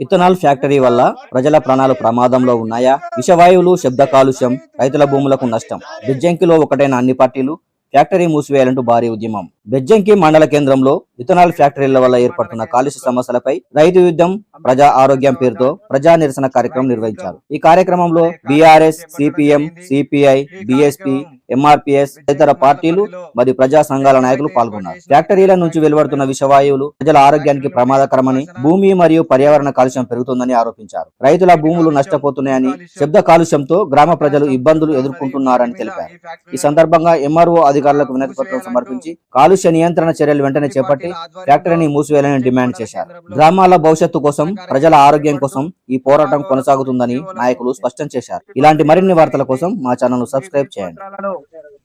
Ethanol factory వల్ల ప్రజల ప్రాణాలు ప్రమాదంలో ఉన్నాయా? విషవాయువులు, శబ్ద కాలుష్యం, రైతుల భూములకు నష్టం. బెజ్జంకిలో ఒకటైన అన్ని పార్టీలు ఫ్యాక్టరీ మూసివేయాలంటూ భారీ ఉద్యమం. బెజ్జంకి మండల కేంద్రంలో ఇథనాల్ ఫ్యాక్టరీల వల్ల ఏర్పడుతున్న కాలుష్య సమస్యలపై రైతు యుద్ధం, ప్రజా ఆరోగ్యం పేరుతో ప్రజా నిరసన కార్యక్రమం నిర్వహించారు. ఈ కార్యక్రమంలో BRS, CPM, CPI, BSP, MRPS తదితర పార్టీలు మరియు ప్రజా సంఘాల నాయకులు పాల్గొన్నారు. ఫ్యాక్టరీల నుంచి వెలువడుతున్న విషవాయువులు ప్రజల ఆరోగ్యానికి ప్రమాదకరమని, భూమి మరియు పర్యావరణ కాలుష్యం పెరుగుతుందని ఆరోపించారు. రైతుల భూములు నష్టపోతున్నాయని, శబ్ద కాలుష్యంతో గ్రామ ప్రజలు ఇబ్బందులు ఎదుర్కొంటున్నారని తెలిపారు. ఈ సందర్భంగా ఎంఆర్ఓ అధికారులకు వినతి పత్రం సమర్పించి కాలుష్య నియంత్రణ చర్యలు వెంటనే చేపట్టి ఫ్యాక్టరీని మూసివేయాలని డిమాండ్ చేశారు. గ్రామాల భవిష్యత్తు కోసం, ప్రజల ఆరోగ్యం కోసం ఈ పోరాటం కొనసాగుతుందని నాయకులు స్పష్టం చేశారు. ఇలాంటి మరిన్ని వార్తల కోసం మా ఛానల్ ను సబ్స్క్రైబ్ చేయండి.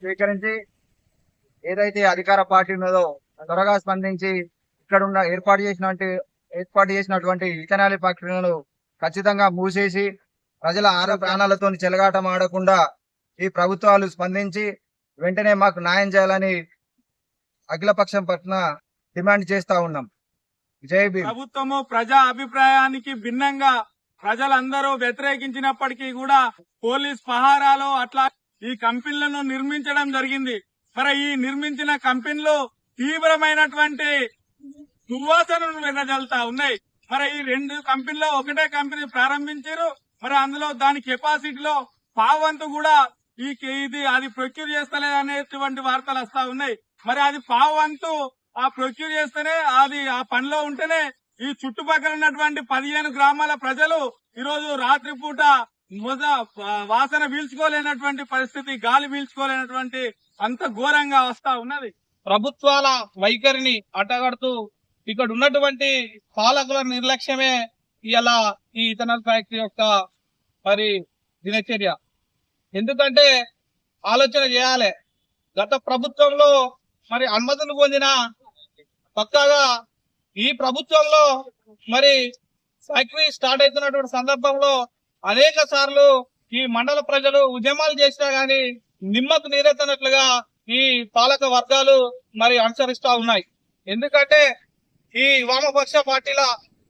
స్వీకరించి ఏదైతే అధికార పార్టీ ఉన్నదో త్వరగా స్పందించి ఇక్కడ ఏర్పాటు చేసినటువంటి ఇథనాల్ ఫ్యాక్టరీలను ఖచ్చితంగా మూసేసి ప్రజల ఆరోగ్య ప్రాణాలతో చెలగాటం ఆడకుండా ఈ ప్రభుత్వాలు స్పందించి వెంటనే మాకు న్యాయం చేయాలని అఖిలపక్షం పట్ల డిమాండ్ చేస్తా ఉన్నాం. జై భీమ్. ప్రభుత్వము ప్రజా అభిప్రాయానికి భిన్నంగా ప్రజలందరూ వ్యతిరేకించినప్పటికీ కూడా పోలీస్ పహారాలో అట్లా ఈ కంపెనీలను నిర్మించడం జరిగింది. మరి ఈ నిర్మించిన కంపెనీలు తీవ్రమైనటువంటి దుర్వాసనను వెదజల్లుతా ఉన్నాయి. మరి ఈ రెండు కంపెనీలో ఒకటే కంపెనీ ప్రారంభించారు. మరి అందులో దాని కెపాసిటీలో పావంతు కూడా అది ప్రొక్యూర్ చేస్తలేదు అనేటువంటి వార్తలు వస్తా ఉన్నాయి. మరి అది పావంతు ఆ ప్రొక్యూర్ చేస్తేనే అది ఆ పనిలో ఉంటేనే ఈ చుట్టుపక్కల ఉన్నటువంటి 15 గ్రామాల ప్రజలు ఈరోజు రాత్రిపూట వాసన పీల్చుకోలేనటువంటి పరిస్థితి, గాలి పీల్చుకోలేనటువంటి అంత ఘోరంగా వస్తా ఉన్నది. ప్రభుత్వాల వైఖరిని అడ్డగడుతూ ఇక్కడ ఉన్నటువంటి పాలకుల నిర్లక్ష్యమే ఇలా ఈ ఇథనాల్ ఫ్యాక్టరీ యొక్క మరి దినచర్య. ఎందుకంటే ఆలోచన చేయాలి, గత ప్రభుత్వంలో మరి అనుమతులు పొందిన పక్కాగా ఈ ప్రభుత్వంలో మరి ఫ్యాక్టరీ స్టార్ట్ అవుతున్నటువంటి సందర్భంలో అనేక సార్లు ఈ మండల ప్రజలు ఉద్యమాలు చేసినా గానీ నిమ్మకు నీరెత్తనట్లుగా ఈ పాలక వర్గాలు మరి అనుసరిస్తా ఉన్నాయి. ఎందుకంటే ఈ వామపక్ష పార్టీల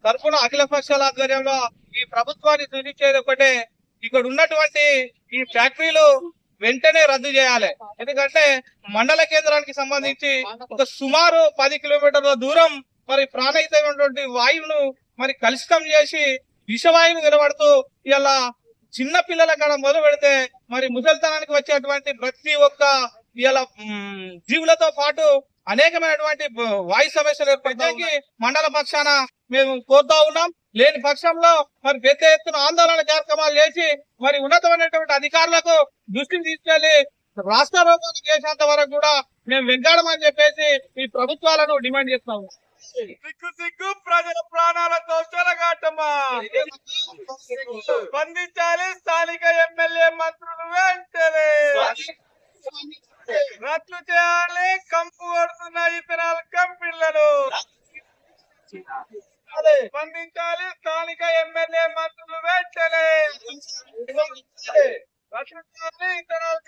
తరఫున అఖిల పక్షాల ఆధ్వర్యంలో ఈ ప్రభుత్వాన్ని సూచించేది ఒకటే, ఇక్కడ ఉన్నటువంటి ఈ ఫ్యాక్టరీలు వెంటనే రద్దు చేయాలి. ఎందుకంటే మండల కేంద్రానికి సంబంధించి ఒక సుమారు 10 కిలోమీటర్ల దూరం మరి ప్రాణహితమైనటువంటి వాయువును మరి కలుషితం చేసి విషవాయువును నిలబడుతూ ఇలా చిన్న పిల్లల కాడ మొదలు పెడితే మరి ముసలితనానికి వచ్చేటువంటి ప్రతి ఒక్క ఇలా జీవులతో పాటు అనేకమైనటువంటి వాయు సమస్యలు ఏర్పడడానికి మండల పక్షాన మేము కోరుతా ఉన్నాం. లేని పక్షంలో మరి పెద్ద ఎత్తున ఆందోళన కార్యక్రమాలు చేసి మరి ఉన్నతమైనటువంటి అధికారులకు దృష్టిని తీసుకెళ్లి రాష్ట్ర రోగాలు చేసేంత వరకు కూడా మేము వెంటాడమని చెప్పేసి ఈ ప్రభుత్వాలను డిమాండ్ చేస్తాము. సిగ్గు ప్రజల ప్రాణాలతో చెలగాటమా, స్పందించాలి స్థానిక ఎమ్మెల్యే మంత్రులు వెంటనే రద్దు చేయాలి కంపు కొడుతున్న ఇథనాల్ కంపెనీలను, స్పందించాలి స్థానిక ఎమ్మెల్యే మంత్రులు వెంటనే రద్దు చేయాలి ఇథనాల్